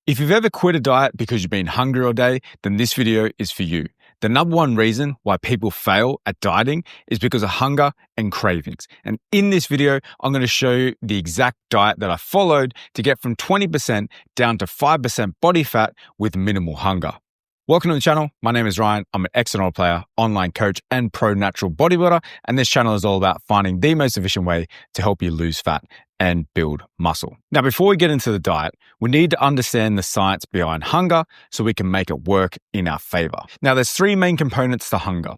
If you've ever quit a diet because you've been hungry all day, then this video is for you. The number one reason why people fail at dieting is because of hunger and cravings. And in this video, I'm going to show you the exact diet that I followed to get from 20% down to 5% body fat with minimal hunger. Welcome to the channel. My name is Ryan. I'm an ex-NRL player, online coach, and pro natural bodybuilder. And this channel is all about finding the most efficient way to help you lose fat and build muscle. Now, before we get into the diet, we need to understand the science behind hunger so we can make it work in our favor. Now, there's three main components to hunger.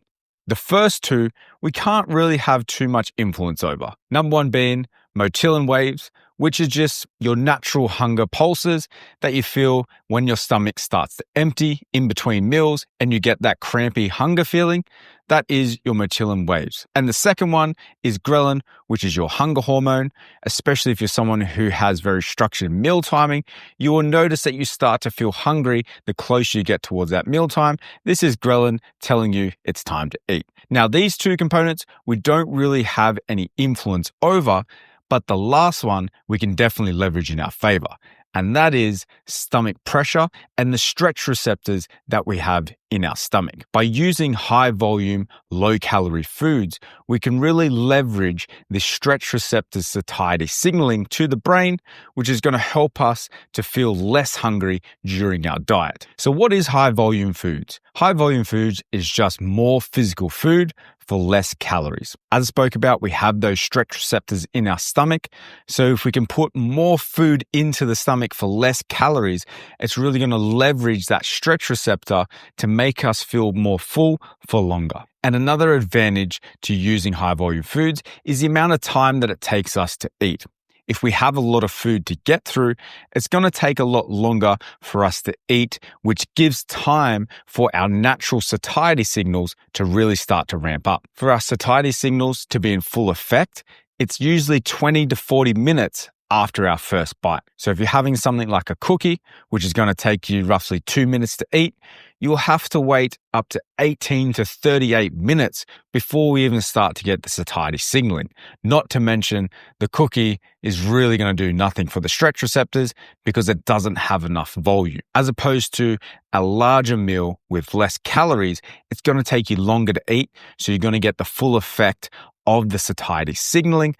The first two, we can't really have too much influence over. Number one being motilin waves, which is just your natural hunger pulses that you feel when your stomach starts to empty in between meals and you get that crampy hunger feeling. That is your motilin waves. And the second one is ghrelin, which is your hunger hormone. Especially if you're someone who has very structured meal timing, you will notice that you start to feel hungry the closer you get towards that meal time. This is ghrelin telling you it's time to eat. Now, these two components, we don't really have any influence over, but the last one we can definitely leverage in our favor. And that is stomach pressure and the stretch receptors that we have in our stomach. By using high volume, low calorie foods, we can really leverage the stretch receptors satiety signaling to the brain, which is going to help us to feel less hungry during our diet. So what is high volume foods? High volume foods is just more physical food for less calories. As I spoke about, we have those stretch receptors in our stomach. So if we can put more food into the stomach for less calories, it's really going to leverage that stretch receptor to make us feel more full for longer. And another advantage to using high volume foods is the amount of time that it takes us to eat. If we have a lot of food to get through, it's going to take a lot longer for us to eat, which gives time for our natural satiety signals to really start to ramp up. For our satiety signals to be in full effect, it's usually 20 to 40 minutes after our first bite. So if you're having something like a cookie, which is going to take you roughly 2 minutes to eat, you'll have to wait up to 18 to 38 minutes before we even start to get the satiety signaling. Not to mention the cookie is really going to do nothing for the stretch receptors because it doesn't have enough volume. As opposed to a larger meal with less calories, it's going to take you longer to eat. So you're going to get the full effect of the satiety signaling.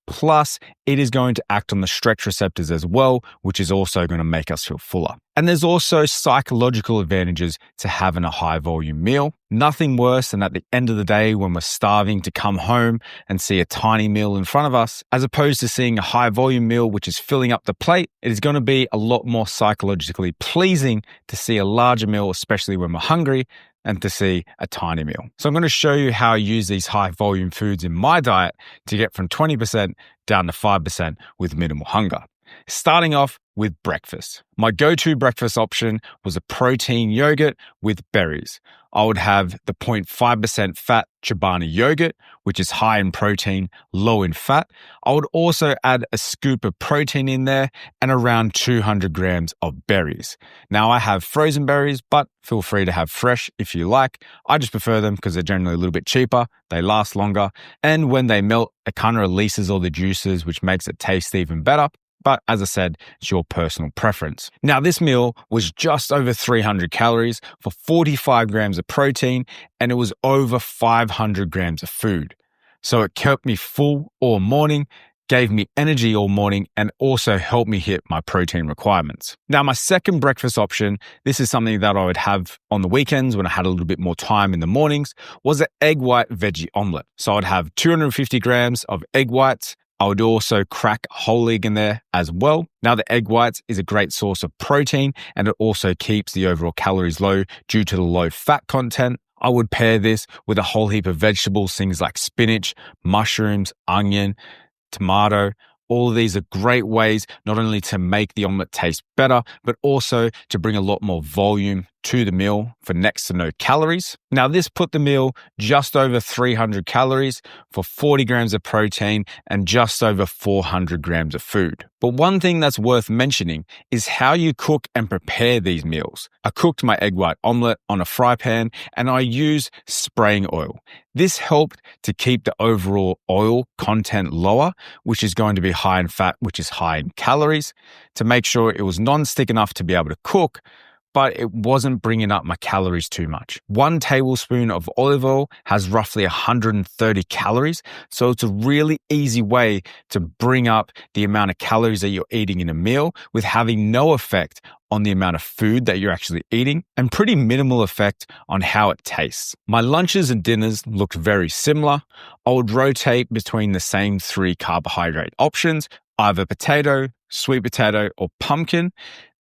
Plus, it is going to act on the stretch receptors as well, which is also going to make us feel fuller. And there's also psychological advantages to having a high volume meal. Nothing worse than at the end of the day when we're starving to come home and see a tiny meal in front of us, as opposed to seeing a high volume meal which is filling up the plate. It is going to be a lot more psychologically pleasing to see a larger meal, especially when we're hungry, and to see a tiny meal. So I'm going to show you how I use these high volume foods in my diet to get from 20% down to 5% with minimal hunger. Starting off with breakfast. My go-to breakfast option was a protein yogurt with berries. I would have the 0.5% fat Chobani yogurt, which is high in protein, low in fat. I would also add a scoop of protein in there and around 200 grams of berries. Now I have frozen berries, but feel free to have fresh if you like. I just prefer them because they're generally a little bit cheaper. They last longer. And when they melt, it kind of releases all the juices, which makes it taste even better. But as I said, it's your personal preference. Now, this meal was just over 300 calories for 45 grams of protein, and it was over 500 grams of food. So it kept me full all morning, gave me energy all morning, and also helped me hit my protein requirements. Now, my second breakfast option, this is something that I would have on the weekends when I had a little bit more time in the mornings, was an egg white veggie omelet. So I'd have 250 grams of egg whites. I would also crack a whole egg in there as well. Now, the egg whites is a great source of protein and it also keeps the overall calories low due to the low fat content. I would pair this with a whole heap of vegetables, things like spinach, mushrooms, onion, tomato. All of these are great ways not only to make the omelet taste better, but also to bring a lot more volume to the meal for next to no calories. Now, this put the meal just over 300 calories for 40 grams of protein and just over 400 grams of food. But one thing that's worth mentioning is how you cook and prepare these meals. I cooked my egg white omelette on a fry pan and I used spraying oil. This helped to keep the overall oil content lower, which is going to be high in fat, which is high in calories, to make sure it was non-stick enough to be able to cook, but it wasn't bringing up my calories too much. 1 tablespoon of olive oil has roughly 130 calories, so it's a really easy way to bring up the amount of calories that you're eating in a meal with having no effect on the amount of food that you're actually eating and pretty minimal effect on how it tastes. My lunches and dinners looked very similar. I would rotate between the same 3 carbohydrate options, either potato, sweet potato, or pumpkin.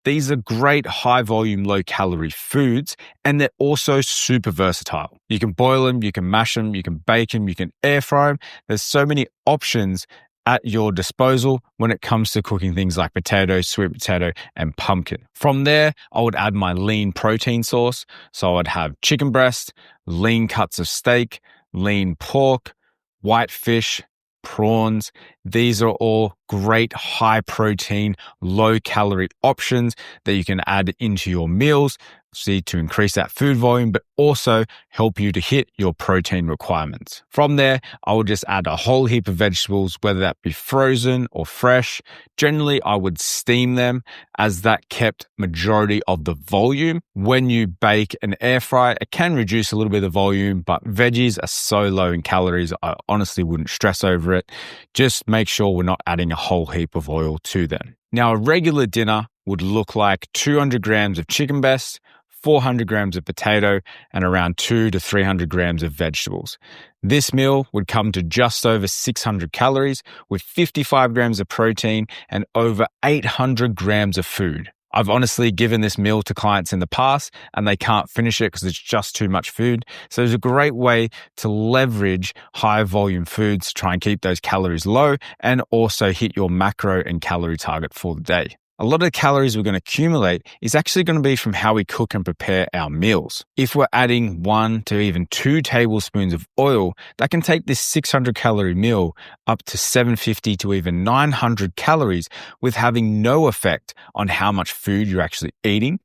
These are great high volume, low calorie foods, and they're also super versatile. You can boil them, you can mash them, you can bake them, you can air fry them. There's so many options at your disposal when it comes to cooking things like potato, sweet potato, and pumpkin. From there, I would add my lean protein source. So I would have chicken breast, lean cuts of steak, lean pork, white fish, prawns. These are all great high protein, low calorie options that you can add into your meals, to increase that food volume, but also help you to hit your protein requirements. From there, I will just add a whole heap of vegetables, whether that be frozen or fresh. Generally, I would steam them as that kept majority of the volume. When you bake and air fry, it can reduce a little bit of the volume, but veggies are so low in calories, I honestly wouldn't stress over it. Just make sure we're not adding a whole heap of oil to them. Now, a regular dinner would look like 200 grams of chicken breast, 400 grams of potato, and around 200 to 300 grams of vegetables. This meal would come to just over 600 calories with 55 grams of protein and over 800 grams of food. I've honestly given this meal to clients in the past and they can't finish it because it's just too much food. So it's a great way to leverage high volume foods to try and keep those calories low and also hit your macro and calorie target for the day. A lot of the calories we're going to accumulate is actually going to be from how we cook and prepare our meals. If we're adding 1 to even 2 tablespoons of oil, that can take this 600 calorie meal up to 750 to even 900 calories with having no effect on how much food you're actually eating,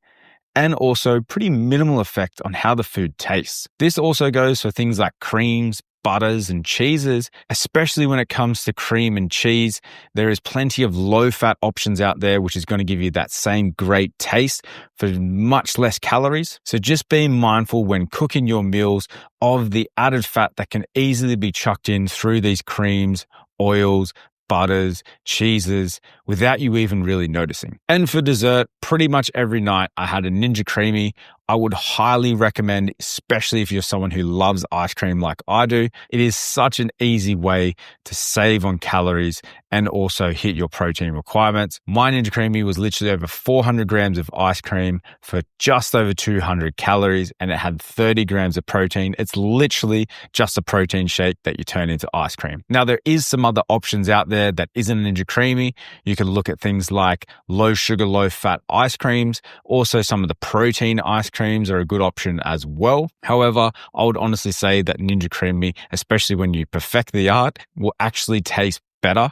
and also pretty minimal effect on how the food tastes. This also goes for things like creams, butters, and cheeses. Especially when it comes to cream and cheese, there is plenty of low-fat options out there, which is going to give you that same great taste for much less calories. So just being mindful when cooking your meals of the added fat that can easily be chucked in through these creams, oils, butters, cheeses, without you even really noticing. And for dessert, pretty much every night I had a Ninja Creamy. I would highly recommend, especially if you're someone who loves ice cream like I do. It is such an easy way to save on calories and also hit your protein requirements. My Ninja Creamy was literally over 400 grams of ice cream for just over 200 calories, and it had 30 grams of protein. It's literally just a protein shake that you turn into ice cream. Now, there is some other options out there that isn't a Ninja Creamy. You can look at things like low sugar, low fat ice creams. Also, some of the protein ice creams are a good option as well. However, I would honestly say that Ninja Creamy, especially when you perfect the art, will actually taste better.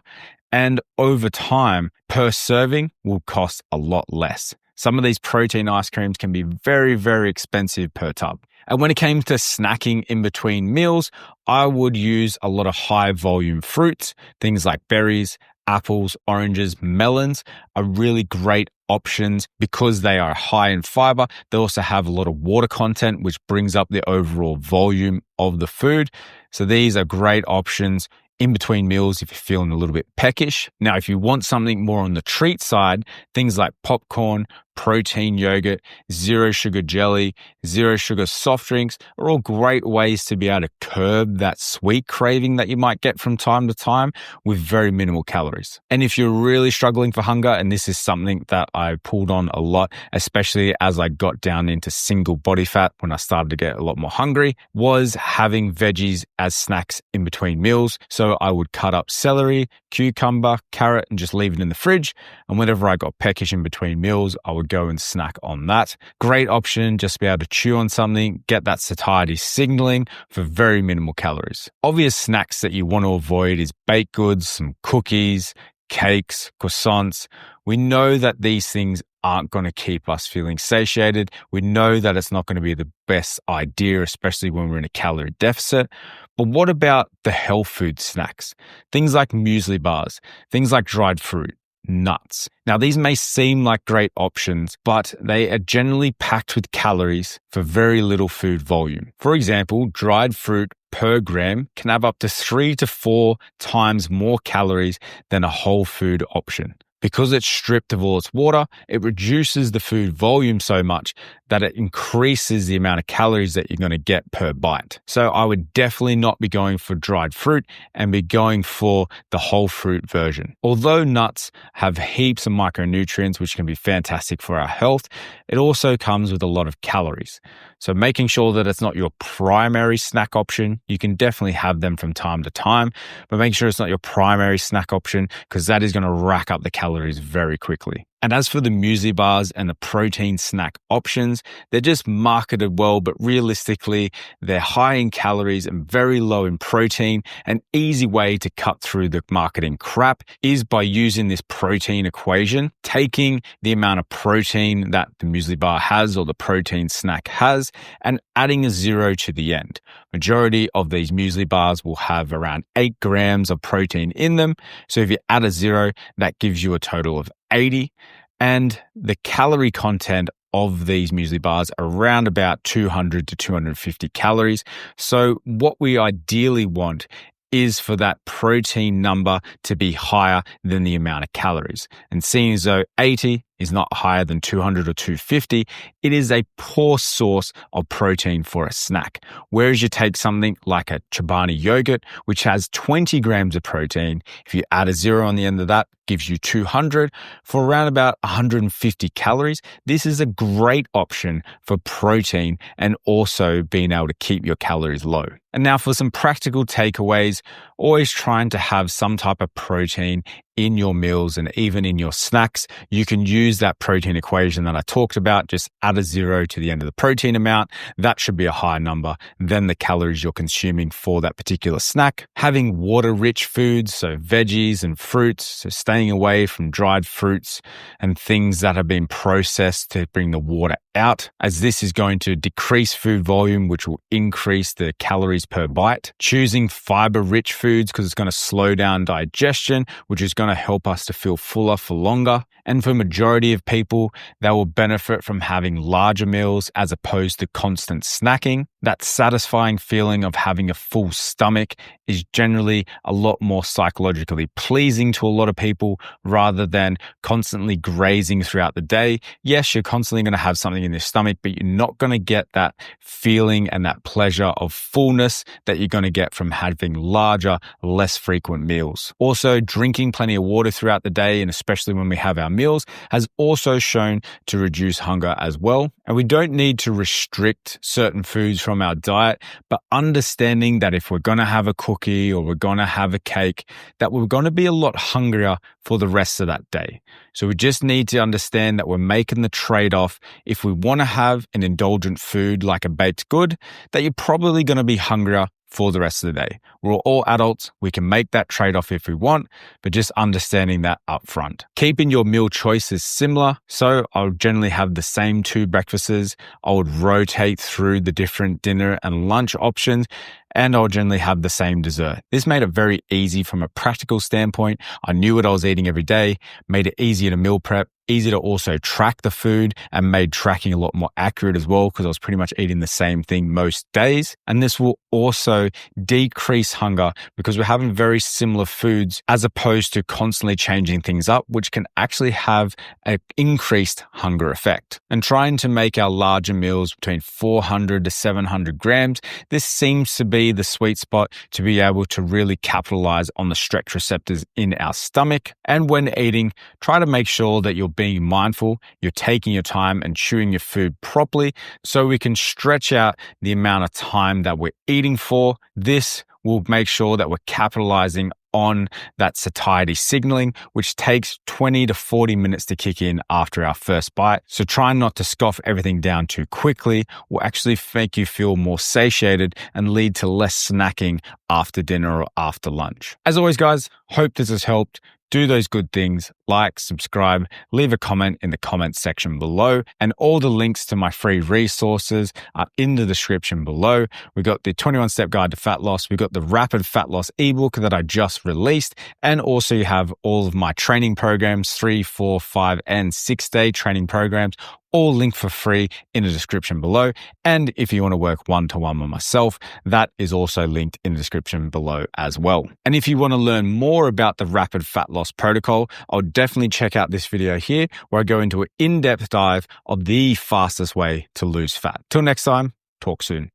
And over time, per serving will cost a lot less. Some of these protein ice creams can be very, very expensive per tub. And when it came to snacking in between meals, I would use a lot of high volume fruits, things like berries, apples, oranges, melons are really great options because they are high in fiber. They also have a lot of water content, which brings up the overall volume of the food. So these are great options in between meals if you're feeling a little bit peckish. Now, if you want something more on the treat side, things like popcorn, protein yogurt, zero sugar jelly, zero sugar soft drinks are all great ways to be able to curb that sweet craving that you might get from time to time with very minimal calories. And if you're really struggling for hunger, and this is something that I pulled on a lot, especially as I got down into single body fat when I started to get a lot more hungry, was having veggies as snacks in between meals. So I would cut up celery, cucumber, carrot, and just leave it in the fridge. And whenever I got peckish in between meals, I would would go and snack on that. Great option, just to be able to chew on something, get that satiety signaling for very minimal calories. Obvious snacks that you want to avoid is baked goods, some cookies, cakes, croissants. We know that these things aren't going to keep us feeling satiated. We know that it's not going to be the best idea, especially when we're in a calorie deficit. But what about the health food snacks? Things like muesli bars, things like dried fruit, nuts. Now, these may seem like great options, but they are generally packed with calories for very little food volume. For example, dried fruit per gram can have up to 3 to 4 times more calories than a whole food option. Because it's stripped of all its water, it reduces the food volume so much that it increases the amount of calories that you're going to get per bite. So I would definitely not be going for dried fruit and be going for the whole fruit version. Although nuts have heaps of micronutrients, which can be fantastic for our health, it also comes with a lot of calories. So making sure that it's not your primary snack option. You can definitely have them from time to time, but make sure it's not your primary snack option, because that is going to rack up the calories very quickly. And as for the muesli bars and the protein snack options, they're just marketed well, but realistically, they're high in calories and very low in protein. An easy way to cut through the marketing crap is by using this protein equation, taking the amount of protein that the muesli bar has or the protein snack has, and adding a 0 to the end. Majority of these muesli bars will have around 8 grams of protein in them. So if you add a 0, that gives you a total of 80. And the calorie content of these muesli bars are around about 200 to 250 calories. So what we ideally want is for that protein number to be higher than the amount of calories. And seeing as though 80 is not higher than 200 or 250, it is a poor source of protein for a snack. Whereas you take something like a Chobani yogurt, which has 20 grams of protein, if you add a 0 on the end of that, gives you 200 for around about 150 calories. This is a great option for protein and also being able to keep your calories low. And now for some practical takeaways, always trying to have some type of protein in your meals and even in your snacks. You can use that protein equation that I talked about. Just add a 0 to the end of the protein amount. That should be a higher number than the calories you're consuming for that particular snack. Having water-rich foods, so veggies and fruits, so staying away from dried fruits and things that have been processed to bring the water out, as this is going to decrease food volume, which will increase the calories per bite. Choosing fiber-rich foods because it's going to slow down digestion, which is going to help us to feel fuller for longer. And for majority of people, they will benefit from having larger meals as opposed to constant snacking. That satisfying feeling of having a full stomach is generally a lot more psychologically pleasing to a lot of people rather than constantly grazing throughout the day. Yes, you're constantly going to have something in your stomach, but you're not going to get that feeling and that pleasure of fullness that you're going to get from having larger, less frequent meals. Also, drinking plenty of water throughout the day, and especially when we have our meals, has also shown to reduce hunger as well. And we don't need to restrict certain foods from our diet, but understanding that if we're going to have a cookie or we're going to have a cake, that we're going to be a lot hungrier for the rest of that day. So we just need to understand that we're making the trade-off. If we want to have an indulgent food like a baked good, that you're probably going to be hungrier for the rest of the day. We're all adults. We can make that trade-off if we want, but just understanding that up front. Keeping your meal choices similar. So I'll generally have the same 2 breakfasts. I would rotate through the different dinner and lunch options, and I'll generally have the same dessert. This made it very easy from a practical standpoint. I knew what I was eating every day, made it easier to meal prep, easy to also track the food, and made tracking a lot more accurate as well because I was pretty much eating the same thing most days. And this will also decrease hunger because we're having very similar foods as opposed to constantly changing things up, which can actually have an increased hunger effect. And trying to make our larger meals between 400 to 700 grams, this seems to be the sweet spot to be able to really capitalize on the stretch receptors in our stomach. And when eating, try to make sure that you're being mindful, you're taking your time and chewing your food properly so we can stretch out the amount of time that we're eating for. This will make sure that we're capitalizing on that satiety signaling, which takes 20 to 40 minutes to kick in after our first bite. So try not to scoff everything down too quickly will actually make you feel more satiated and lead to less snacking after dinner or after lunch. As always, guys, hope this has helped. Do those good things, like, subscribe, leave a comment in the comments section below, and all the links to my free resources are in the description below. We got the 21-step guide to fat loss. We got the rapid fat loss ebook that I just released, and also you have all of my training programs, 3, 4, 5, and 6-day training programs, all linked for free in the description below. And if you want to work one-to-one with myself, that is also linked in the description below as well. And if you want to learn more about the rapid fat loss protocol, I'll definitely check out this video here where I go into an in-depth dive of the fastest way to lose fat. Till next time, talk soon.